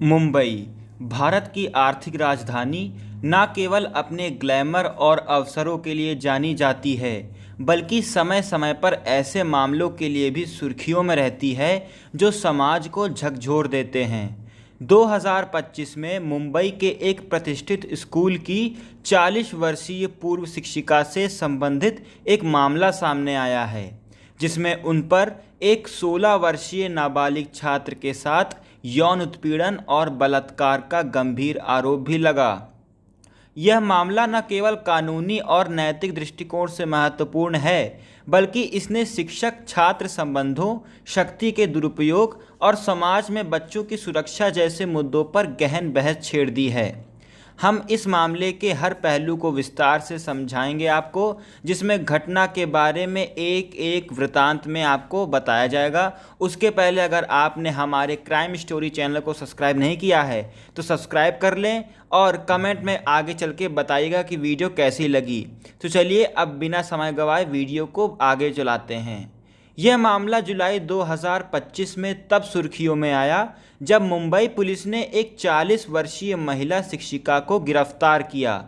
मुंबई, भारत की आर्थिक राजधानी, न केवल अपने ग्लैमर और अवसरों के लिए जानी जाती है, बल्कि समय-समय पर ऐसे मामलों के लिए भी सुर्खियों में रहती है जो समाज को झकझोर देते हैं। 2025 में मुंबई के एक प्रतिष्ठित स्कूल की 40 वर्षीय पूर्व शिक्षिका से संबंधित एक मामला सामने आया है, जिसमें उन पर एक 16 वर्षीय नाबालिग छात्र के साथ यौन उत्पीड़न और बलात्कार का गंभीर आरोप भी लगा। यह मामला न केवल कानूनी और नैतिक दृष्टिकोण से महत्वपूर्ण है, बल्कि इसने शिक्षक छात्र संबंधों, शक्ति के दुरुपयोग और समाज में बच्चों की सुरक्षा जैसे मुद्दों पर गहन बहस छेड़ दी है। हम इस मामले के हर पहलू को विस्तार से समझाएंगे आपको, जिसमें घटना के बारे में एक एक वृतांत में आपको बताया जाएगा। उसके पहले अगर आपने हमारे क्राइम स्टोरी चैनल को सब्सक्राइब नहीं किया है तो सब्सक्राइब कर लें और कमेंट में आगे चल के बताइएगा कि वीडियो कैसी लगी। तो चलिए अब बिना समय गंवाए वीडियो को आगे चलाते हैं। यह मामला जुलाई 2025 में तब सुर्खियों में आया जब मुंबई पुलिस ने एक 40 वर्षीय महिला शिक्षिका को गिरफ्तार किया।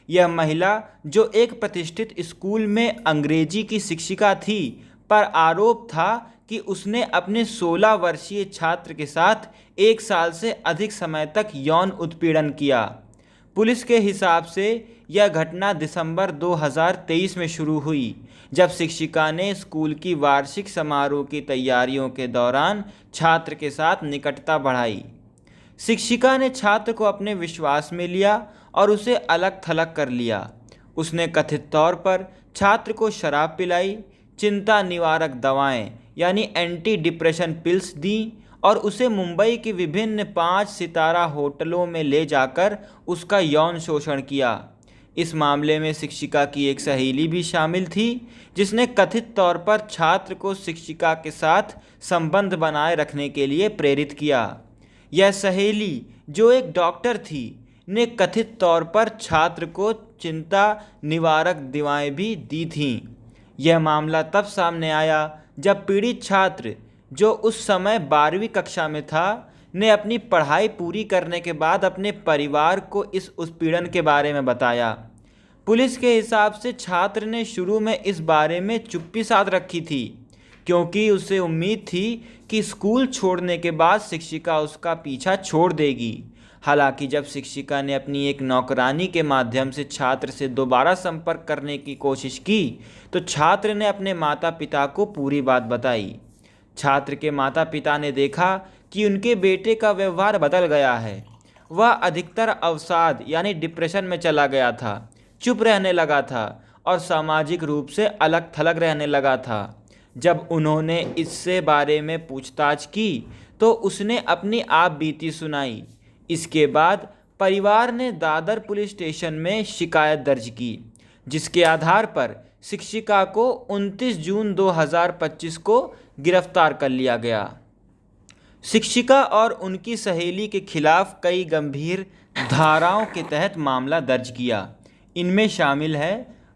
यह महिला, जो एक प्रतिष्ठित स्कूल में अंग्रेजी की शिक्षिका थी, पर आरोप था कि उसने अपने 16 वर्षीय छात्र के साथ 1 साल से अधिक समय तक यौन उत्पीड़न किया। पुलिस के हिसाब से यह घटना दिसंबर 2023 में शुरू हुई, जब शिक्षिका ने स्कूल की वार्षिक समारोह की तैयारियों के दौरान छात्र के साथ निकटता बढ़ाई। शिक्षिका ने छात्र को अपने विश्वास में लिया और उसे अलग थलग कर लिया। उसने कथित तौर पर छात्र को शराब पिलाई, चिंता निवारक दवाएं यानी एंटी डिप्रेशन पिल्स दी और उसे मुंबई के विभिन्न 5 सितारा होटलों में ले जाकर उसका यौन शोषण किया। इस मामले में शिक्षिका की एक सहेली भी शामिल थी, जिसने कथित तौर पर छात्र को शिक्षिका के साथ संबंध बनाए रखने के लिए प्रेरित किया। यह सहेली, जो एक डॉक्टर थी, ने कथित तौर पर छात्र को चिंता निवारक दवाएं भी दी थीं। यह मामला तब सामने आया जब पीड़ित छात्र, जो उस समय 12वीं कक्षा में था, ने अपनी पढ़ाई पूरी करने के बाद अपने परिवार को इस उत्पीड़न के बारे में बताया। पुलिस के हिसाब से छात्र ने शुरू में इस बारे में चुप्पी साध रखी थी, क्योंकि उसे उम्मीद थी कि स्कूल छोड़ने के बाद शिक्षिका उसका पीछा छोड़ देगी। हालांकि जब शिक्षिका ने अपनी एक नौकरानी के माध्यम से छात्र से दोबारा संपर्क करने की कोशिश की, तो छात्र ने अपने माता पिता को पूरी बात बताई। छात्र के माता पिता ने देखा कि उनके बेटे का व्यवहार बदल गया है। वह अधिकतर अवसाद यानी डिप्रेशन में चला गया था, चुप रहने लगा था और सामाजिक रूप से अलग थलग रहने लगा था। जब उन्होंने इससे बारे में पूछताछ की तो उसने अपनी आप बीती सुनाई। इसके बाद परिवार ने दादर पुलिस स्टेशन में शिकायत दर्ज की, जिसके आधार पर शिक्षिका को 29 जून 2025 को गिरफ्तार कर लिया गया। शिक्षिका और उनकी सहेली के खिलाफ कई गंभीर धाराओं के तहत मामला दर्ज किया। इनमें शामिल है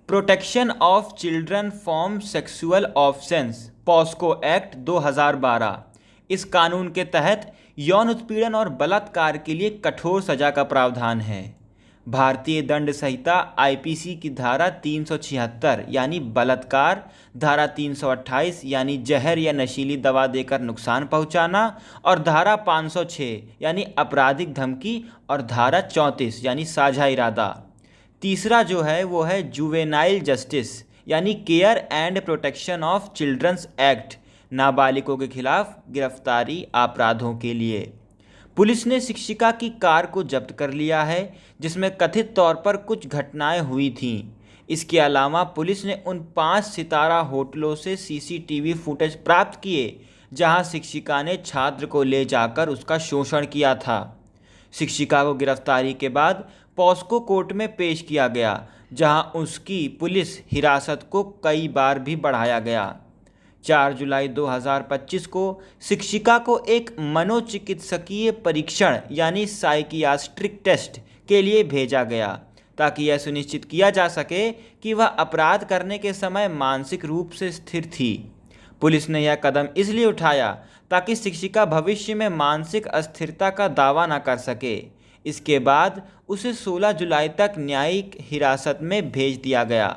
protection of children from sexual offence POCSO act 2012। इस कानून के तहत यौन उत्पीड़न और बलात्कार के लिए कठोर सजा का प्रावधान है। भारतीय दंड संहिता आईपीसी की धारा 376 यानी बलात्कार, धारा 328 यानी जहर या नशीली दवा देकर नुकसान पहुंचाना और धारा 506 यानी आपराधिक धमकी और धारा 34 यानी साझा इरादा। तीसरा जो है वो है जुवेनाइल जस्टिस यानी care and protection of childrens act, नाबालिगों के खिलाफ गिरफ्तारी अपराधों के लिए। पुलिस ने शिक्षिका की कार को जब्त कर लिया है, जिसमें कथित तौर पर कुछ घटनाएं हुई थीं। इसके अलावा पुलिस ने उन 5 सितारा होटलों से सीसीटीवी फुटेज प्राप्त किए जहां शिक्षिका ने छात्र को ले जाकर उसका शोषण किया था। शिक्षिका को गिरफ्तारी के बाद पॉस्को कोर्ट में पेश किया गया, जहां उसकी पुलिस हिरासत को कई बार भी बढ़ाया गया। 4 जुलाई 2025 को शिक्षिका को एक मनोचिकित्सकीय परीक्षण यानी साइकियाट्रिक टेस्ट के लिए भेजा गया, ताकि यह सुनिश्चित किया जा सके कि वह अपराध करने के समय मानसिक रूप से स्थिर थी। पुलिस ने यह कदम इसलिए उठाया ताकि शिक्षिका भविष्य में मानसिक अस्थिरता का दावा न कर सके। इसके बाद उसे 16 जुलाई तक न्यायिक हिरासत में भेज दिया गया।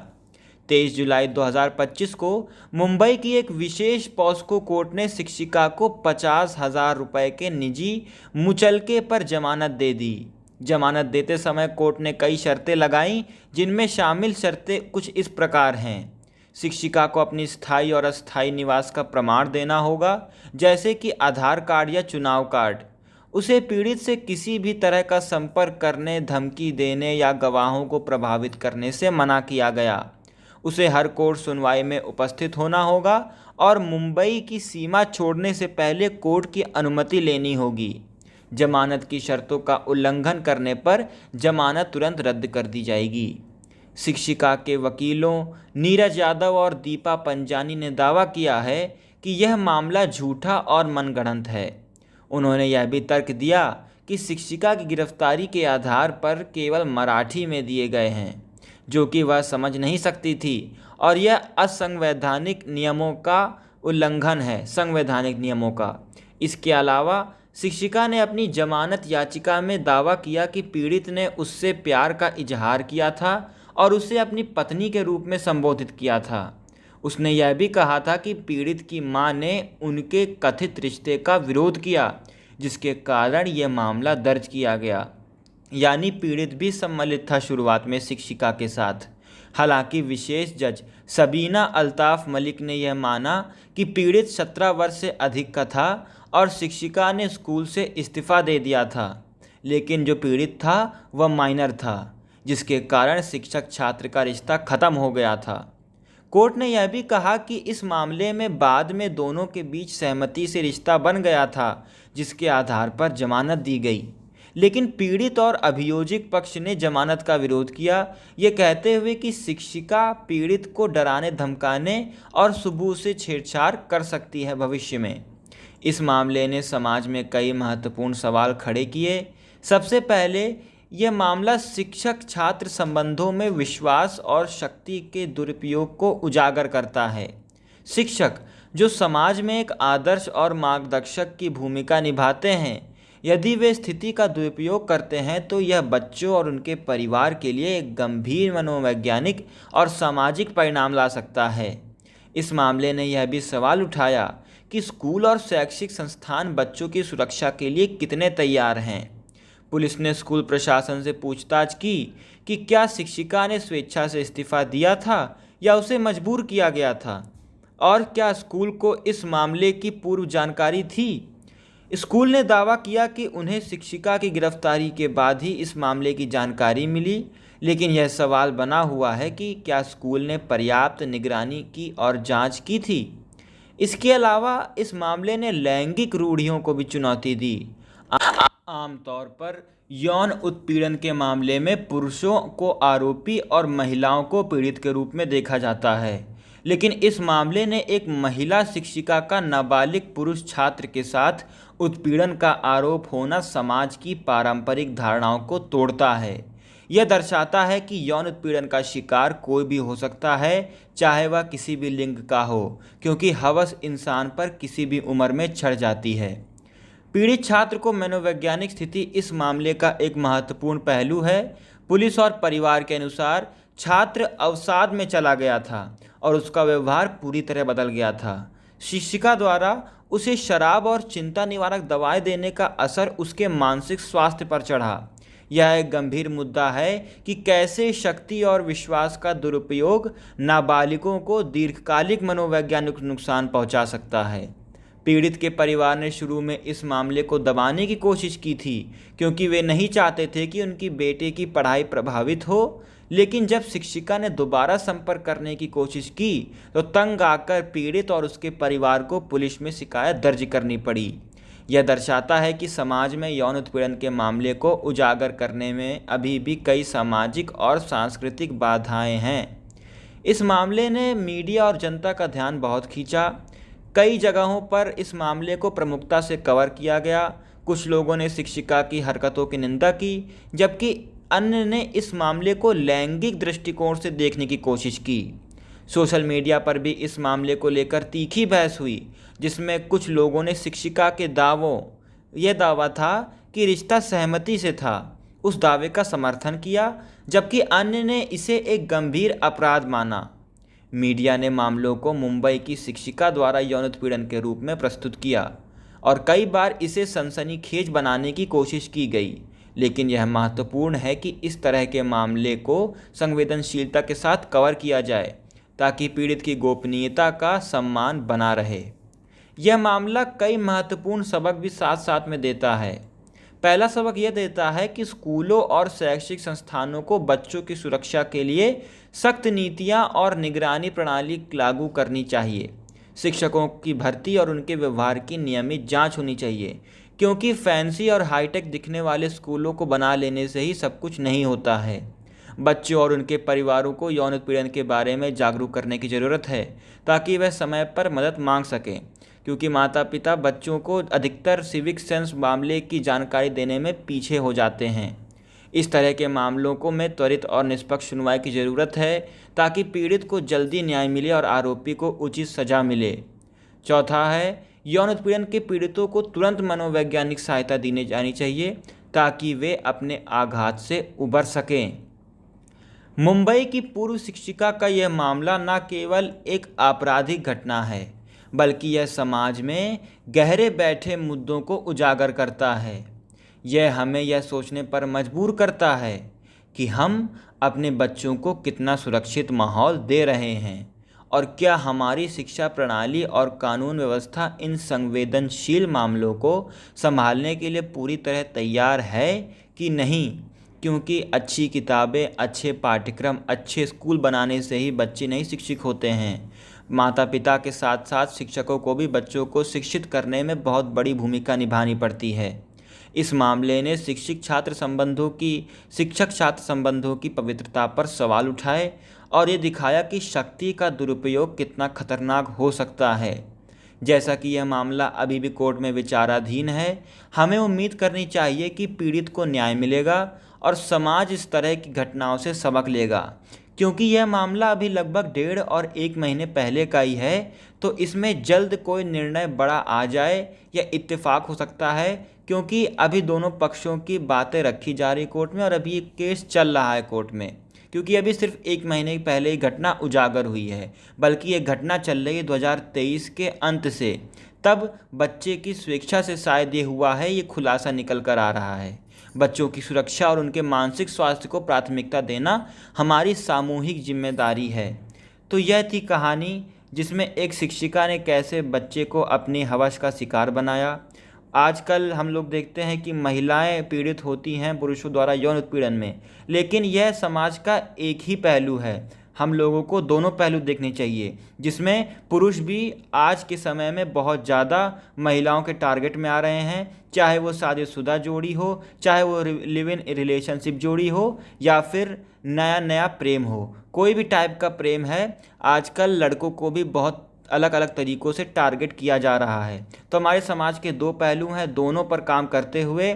23 जुलाई 2025 को मुंबई की एक विशेष पॉस्को कोर्ट ने शिक्षिका को 50,000 रुपये के निजी मुचलके पर जमानत दे दी। जमानत देते समय कोर्ट ने कई शर्तें लगाईं, जिनमें शामिल शर्तें कुछ इस प्रकार हैं। शिक्षिका को अपनी स्थायी और अस्थायी निवास का प्रमाण देना होगा, जैसे कि आधार कार्ड या चुनाव कार्ड। उसे पीड़ित से किसी भी तरह का संपर्क करने, धमकी देने या गवाहों को प्रभावित करने से मना किया गया। उसे हर कोर्ट सुनवाई में उपस्थित होना होगा और मुंबई की सीमा छोड़ने से पहले कोर्ट की अनुमति लेनी होगी। जमानत की शर्तों का उल्लंघन करने पर जमानत तुरंत रद्द कर दी जाएगी। शिक्षिका के वकीलों नीरज यादव और दीपा पंजानी ने दावा किया है कि यह मामला झूठा और मनगढ़ंत है। उन्होंने यह भी तर्क दिया कि शिक्षिका की गिरफ्तारी के आधार पर केवल मराठी में दिए गए हैं, जो कि वह समझ नहीं सकती थी, और यह असंवैधानिक नियमों का उल्लंघन है, संवैधानिक नियमों का। इसके अलावा शिक्षिका ने अपनी जमानत याचिका में दावा किया कि पीड़ित ने उससे प्यार का इजहार किया था और उसे अपनी पत्नी के रूप में संबोधित किया था। उसने यह भी कहा था कि पीड़ित की मां ने उनके कथित रिश्ते का विरोध किया, जिसके कारण यह मामला दर्ज किया गया। यानी पीड़ित भी सम्मिलित था शुरुआत में शिक्षिका के साथ। हालांकि विशेष जज सबीना अल्ताफ मलिक ने यह माना कि पीड़ित 17 वर्ष से अधिक का था और शिक्षिका ने स्कूल से इस्तीफ़ा दे दिया था, लेकिन जो पीड़ित था वह माइनर था, जिसके कारण शिक्षक छात्र का रिश्ता खत्म हो गया था। कोर्ट ने यह भी कहा कि इस मामले में बाद में दोनों के बीच सहमति से रिश्ता बन गया था, जिसके आधार पर जमानत दी गई। लेकिन पीड़ित और अभियोजित पक्ष ने जमानत का विरोध किया, ये कहते हुए कि शिक्षिका पीड़ित को डराने धमकाने और सबूत से छेड़छाड़ कर सकती है भविष्य में। इस मामले ने समाज में कई महत्वपूर्ण सवाल खड़े किए। सबसे पहले यह मामला शिक्षक छात्र संबंधों में विश्वास और शक्ति के दुरुपयोग को उजागर करता है। शिक्षक, जो समाज में एक आदर्श और मार्गदर्शक की भूमिका निभाते हैं, यदि वे स्थिति का दुरुपयोग करते हैं तो यह बच्चों और उनके परिवार के लिए एक गंभीर मनोवैज्ञानिक और सामाजिक परिणाम ला सकता है। इस मामले ने यह भी सवाल उठाया कि स्कूल और शैक्षिक संस्थान बच्चों की सुरक्षा के लिए कितने तैयार हैं। पुलिस ने स्कूल प्रशासन से पूछताछ की कि क्या शिक्षिका ने स्वेच्छा से इस्तीफ़ा दिया था या उसे मजबूर किया गया था, और क्या स्कूल को इस मामले की पूर्व जानकारी थी। स्कूल ने दावा किया कि उन्हें शिक्षिका की गिरफ्तारी के बाद ही इस मामले की जानकारी मिली, लेकिन यह सवाल बना हुआ है कि क्या स्कूल ने पर्याप्त निगरानी की और जांच की थी। इसके अलावा इस मामले ने लैंगिक रूढ़ियों को भी चुनौती दी। आमतौर पर यौन उत्पीड़न के मामले में पुरुषों को आरोपी और महिलाओं को पीड़ित के रूप में देखा जाता है, लेकिन इस मामले ने एक महिला शिक्षिका का नाबालिग पुरुष छात्र के साथ उत्पीड़न का आरोप होना समाज की पारंपरिक धारणाओं को तोड़ता है। यह दर्शाता है कि यौन उत्पीड़न का शिकार कोई भी हो सकता है, चाहे वह किसी भी लिंग का हो, क्योंकि हवस इंसान पर किसी भी उम्र में चढ़ जाती है। पीड़ित छात्र को मनोवैज्ञानिक स्थिति इस मामले का एक महत्वपूर्ण पहलू है। पुलिस और परिवार के अनुसार छात्र अवसाद में चला गया था और उसका व्यवहार पूरी तरह बदल गया था। शिक्षिका द्वारा उसे शराब और चिंता निवारक दवाएं देने का असर उसके मानसिक स्वास्थ्य पर चढ़ा। यह एक गंभीर मुद्दा है कि कैसे शक्ति और विश्वास का दुरुपयोग नाबालिगों को दीर्घकालिक मनोवैज्ञानिक नुकसान पहुंचा सकता है। पीड़ित के परिवार ने शुरू में इस मामले को दबाने की कोशिश की थी, क्योंकि वे नहीं चाहते थे कि उनकी बेटे की पढ़ाई प्रभावित हो। लेकिन जब शिक्षिका ने दोबारा संपर्क करने की कोशिश की तो तंग आकर पीड़ित और उसके परिवार को पुलिस में शिकायत दर्ज करनी पड़ी। यह दर्शाता है कि समाज में यौन उत्पीड़न के मामले को उजागर करने में अभी भी कई सामाजिक और सांस्कृतिक बाधाएं हैं। इस मामले ने मीडिया और जनता का ध्यान बहुत खींचा। कई जगहों पर इस मामले को प्रमुखता से कवर किया गया। कुछ लोगों ने शिक्षिका की हरकतों की निंदा की, जबकि अन्य ने इस मामले को लैंगिक दृष्टिकोण से देखने की कोशिश की। सोशल मीडिया पर भी इस मामले को लेकर तीखी बहस हुई, जिसमें कुछ लोगों ने शिक्षिका के यह दावा था कि रिश्ता सहमति से था, उस दावे का समर्थन किया, जबकि अन्य ने इसे एक गंभीर अपराध माना। मीडिया ने मामलों को मुंबई की शिक्षिका द्वारा यौन उत्पीड़न के रूप में प्रस्तुत किया और कई बार इसे सनसनीखेज बनाने की कोशिश की गई, लेकिन यह महत्वपूर्ण है कि इस तरह के मामले को संवेदनशीलता के साथ कवर किया जाए ताकि पीड़ित की गोपनीयता का सम्मान बना रहे। यह मामला कई महत्वपूर्ण सबक भी साथ साथ में देता है। पहला सबक यह देता है कि स्कूलों और शैक्षिक संस्थानों को बच्चों की सुरक्षा के लिए सख्त नीतियां और निगरानी प्रणाली लागू करनी चाहिए। शिक्षकों की भर्ती और उनके व्यवहार की नियमित जांच होनी चाहिए, क्योंकि फैंसी और हाईटेक दिखने वाले स्कूलों को बना लेने से ही सब कुछ नहीं होता है। बच्चों और उनके परिवारों को यौन उत्पीड़न के बारे में जागरूक करने की ज़रूरत है ताकि वह समय पर मदद मांग सकें, क्योंकि माता पिता बच्चों को अधिकतर सिविक सेंस मामले की जानकारी देने में पीछे हो जाते हैं। इस तरह के मामलों को में त्वरित और निष्पक्ष सुनवाई की ज़रूरत है ताकि पीड़ित को जल्दी न्याय मिले और आरोपी को उचित सज़ा मिले। चौथा है, यौन उत्पीड़न के पीड़ितों को तुरंत मनोवैज्ञानिक सहायता दी जानी चाहिए ताकि वे अपने आघात से उबर सकें। मुंबई की पूर्व शिक्षिका का यह मामला न केवल एक आपराधिक घटना है, बल्कि यह समाज में गहरे बैठे मुद्दों को उजागर करता है। यह हमें यह सोचने पर मजबूर करता है कि हम अपने बच्चों को कितना सुरक्षित माहौल दे रहे हैं और क्या हमारी शिक्षा प्रणाली और कानून व्यवस्था इन संवेदनशील मामलों को संभालने के लिए पूरी तरह तैयार है कि नहीं। क्योंकि अच्छी किताबें, अच्छे पाठ्यक्रम, अच्छे स्कूल बनाने से ही बच्चे नहीं शिक्षित होते हैं। माता पिता के साथ साथ शिक्षकों को भी बच्चों को शिक्षित करने में बहुत बड़ी भूमिका निभानी पड़ती है। इस मामले ने शिक्षक छात्र संबंधों की पवित्रता पर सवाल उठाए और ये दिखाया कि शक्ति का दुरुपयोग कितना खतरनाक हो सकता है। जैसा कि यह मामला अभी भी कोर्ट में विचाराधीन है, हमें उम्मीद करनी चाहिए कि पीड़ित को न्याय मिलेगा और समाज इस तरह की घटनाओं से सबक लेगा। क्योंकि यह मामला अभी लगभग 1.5 और 1 महीने पहले का ही है, तो इसमें जल्द कोई निर्णय बड़ा आ जाए या इत्तेफाक हो सकता है, क्योंकि अभी दोनों पक्षों की बातें रखी जा रही कोर्ट में और अभी एक केस चल रहा है कोर्ट में। क्योंकि अभी सिर्फ 1 महीने पहले ही घटना उजागर हुई है, बल्कि ये घटना चल रही है 2023 के अंत से। तब बच्चे की स्वेच्छा से शायद ये हुआ है, ये खुलासा निकल कर आ रहा है। बच्चों की सुरक्षा और उनके मानसिक स्वास्थ्य को प्राथमिकता देना हमारी सामूहिक जिम्मेदारी है। तो यह थी कहानी जिसमें एक शिक्षिका ने कैसे बच्चे को अपनी हवस का शिकार बनाया। आजकल हम लोग देखते हैं कि महिलाएं पीड़ित होती हैं पुरुषों द्वारा यौन उत्पीड़न में, लेकिन यह समाज का एक ही पहलू है। हम लोगों को दोनों पहलू देखने चाहिए, जिसमें पुरुष भी आज के समय में बहुत ज़्यादा महिलाओं के टारगेट में आ रहे हैं, चाहे वो शादीशुदा जोड़ी हो, चाहे वो लिव इन रिलेशनशिप जोड़ी हो, या फिर नया प्रेम हो। कोई भी टाइप का प्रेम है, आजकल लड़कों को भी बहुत अलग अलग तरीक़ों से टारगेट किया जा रहा है। तो हमारे समाज के दो पहलू हैं, दोनों पर काम करते हुए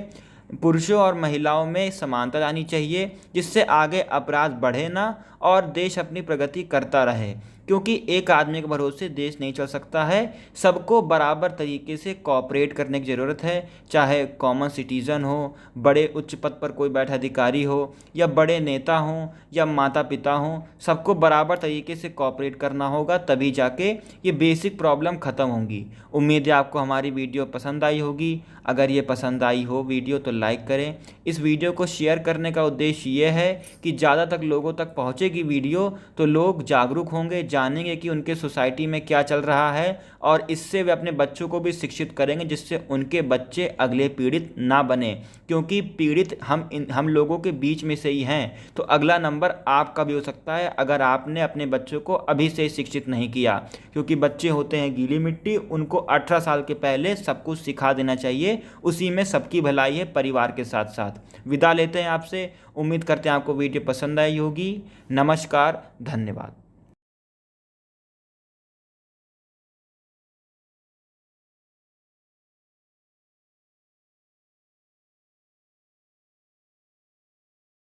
पुरुषों और महिलाओं में समानता लानी चाहिए, जिससे आगे अपराध बढ़े ना और देश अपनी प्रगति करता रहे। क्योंकि एक आदमी के भरोसे देश नहीं चल सकता है, सबको बराबर तरीके से कोऑपरेट करने की ज़रूरत है। चाहे कॉमन सिटीज़न हो, बड़े उच्च पद पर कोई बैठा अधिकारी हो, या बड़े नेता हों या माता पिता हों, सबको बराबर तरीके से कोऑपरेट करना होगा, तभी जाके ये बेसिक प्रॉब्लम ख़त्म होंगी। उम्मीद है आपको हमारी वीडियो पसंद आई होगी। अगर ये पसंद आई हो वीडियो तो लाइक करें। इस वीडियो को शेयर करने का उद्देश्य ये है कि ज़्यादा तक लोगों तक पहुँचेगी वीडियो, तो लोग जागरूक होंगे, जानेंगे कि उनके सोसाइटी में क्या चल रहा है, और इससे वे अपने बच्चों को भी शिक्षित करेंगे, जिससे उनके बच्चे अगले पीड़ित ना बने। क्योंकि पीड़ित हम लोगों के बीच में से ही हैं, तो अगला नंबर आपका भी हो सकता है अगर आपने अपने बच्चों को अभी से शिक्षित नहीं किया। क्योंकि बच्चे होते हैं गीली मिट्टी, उनको 18 साल के पहले सब कुछ सिखा देना चाहिए। उसी में सबकी भलाई है, परिवार के साथ साथ। विदा लेते हैं आपसे। उम्मीद करते हैं आपको वीडियो पसंद आई होगी। नमस्कार, धन्यवाद।